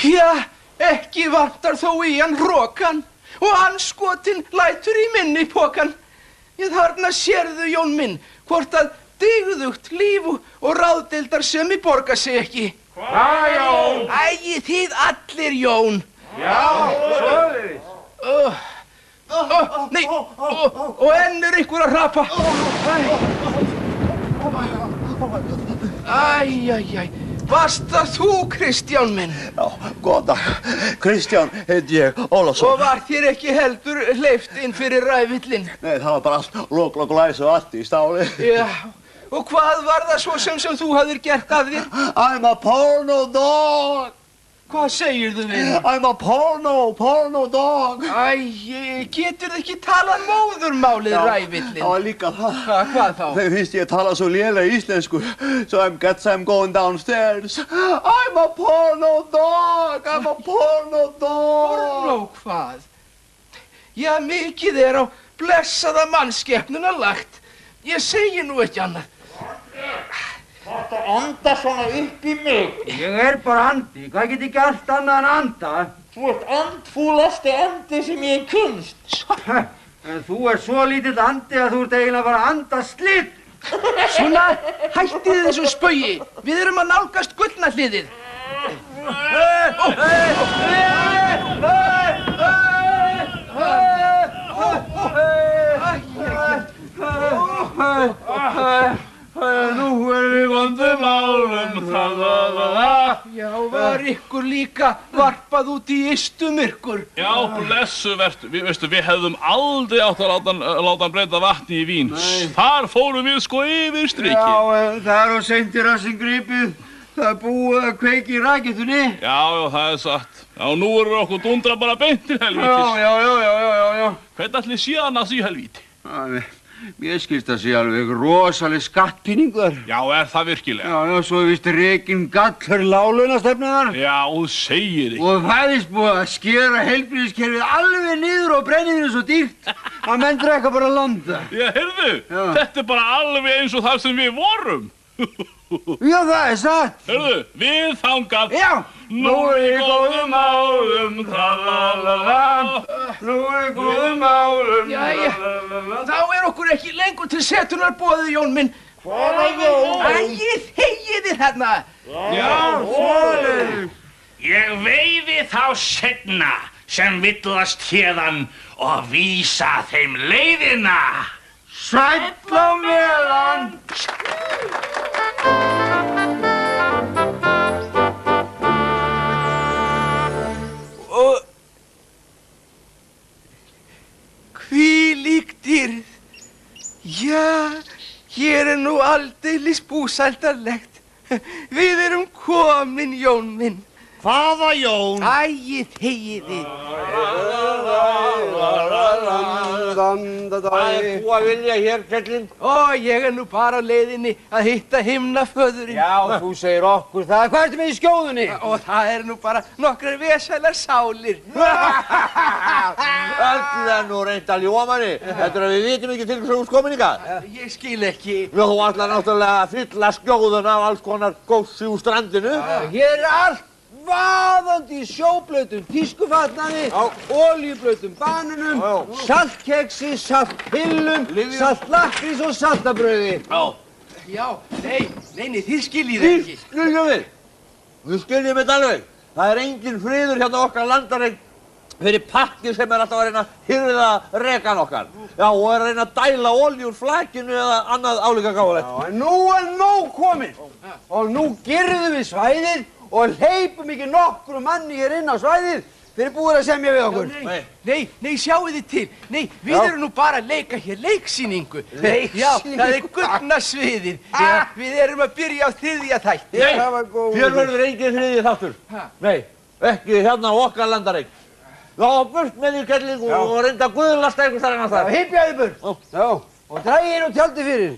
Já, ekki vantar þó í hann hrokan og andskotinn lætur í minni pokan. Þarna sérðu, Jón minn, hvort að dygðugt líf og ráðdeildarsemi borga sig ekki. Hvað, Jón? Æi, þið allir, Jón. Já, svoleiðis. Nei, og enn ykkur að hrapa. Æ, varst það þú, Kristján minn? Já, góðan dag. Kristján heiti ég, Ólafsson. Og var þér ekki heldur hleypt inn fyrir ræfillinn? Nei, það var bara allt lok og læs og allt í stáli. Já, og hvað var það svo sem þú hafðir gert af þér? I'm a porno dog. Hvað segirðu við? I'm a porno dog. Æ, getur þið ekki talað móðurmálið, ræfillinn? Það var líka það. Hvað þá? Þegar finnst ég að tala svo lélega íslensku, so I'm going downstairs. I'm a porno dog. Porno hvað? Já, mikið á blessaða mannskepnuna lagt. Ég segi nú ekki annað. Þetta anda svona upp í mig. Ég bara andi. Hvað get ég gert annað en anda? Þú ert andfúlasti andi sem ég kunst. En þú ert svo lítill andi að þú ert eiginlega bara að anda slitt. Svona, hættið þessu spaugi. Við erum að nálgast gullna hliðið. Nú við vondum málum, Já, var ykkur líka varpað út í ystumyrkur? Já, blessu vertu. Við hefðum aldrei átt að láta hann breyta vatni í vín. Þar fórum við sko yfir strikið. Já, en það er á seint í rassinn gripið. Það er búið að kveiki í rakettunni. Já, það er satt. Já, nú okkur dundra bara beint til helvítis. Já. Hvernig ætli sé annars í helvíti? Mér skilst að sé alveg rosaleg skattpíningur. Já, það virkilega? Já, svo er vist rekinn gallur láglaunastefnunar. Já, þú segir ekki. Og það er búið að skera heilbrigðiskerfið alveg niður og brennivínið svo dýrt að menn drekka bara landa. Já, heyrðu, þetta er bara alveg eins og þar sem við vorum. Já, það er satt. Heyrðu, við þangað. Já. Nú í góðum málum, tralalala. Nú í góðum málum, Jæja, þá okkur ekki lengur til setunar boðið, Jón minn. Hvaða Jón? Æ, þegiði þarna. Já, svoleiðis. Ég veiði þá seinna sem villast héðan og vísa þeim leiðina. Sæll á meðan. Og hvílík dýrð. Já, hér nú aldeilis búsældarlegt. Við erum komin, Jón minn. Hvaða Jón? Æ, þegiði. Hvað er þú að vilja hér, Kjellin? Ég nú bara á leiðinni að hitta himnaföðurinn. Já, þú segir okkur það. Hvað ertu með í skjóðunni? Og það nú bara nokkrar vesælar sálir. Öll er nú reynt að ljúga manni. Þetta að við vitum ekki til hvers þú ert komin hingað. Ég skil ekki. Já, þú ætlar náttúrulega að fylla skjóðuna af alls konar góssi úr strandinu. Hér allt vaðandi í sjóblautum tískufatnaði, olíublautum bananum, saltkeksi, saltpillum, saltlakrís og saltabrauði. Já, nei, þið skiljið ekki. Við skiljum þetta alveg. Það er engin friður hérna okkar landareign fyrir pakki sem alltaf að reyna að hirða rekan okkar. Já, og að reyna að dæla olíu úr flakinu eða annað álíka gáfulegt. Já, en nú er nóg komið og nú girðum við svæðið og hleypum ekki nokkru manni hér inn á svæðið fyrir búið að semja við okkur. Nei, sjáu þið til. Nei, við erum nú bara að leika hér leiksýningu. Já, það er gullna sviðið. Við erum að byrja á þriðja þætti. Hér verður engin þriðji þáttur. Nei, ekki hérna á okkar landareign. Já, burt með því Kjellin og reynda að guðlasta einhvers þar annars þar. Hypjaði burt. Já, og dragið inn á tjaldi fyrir.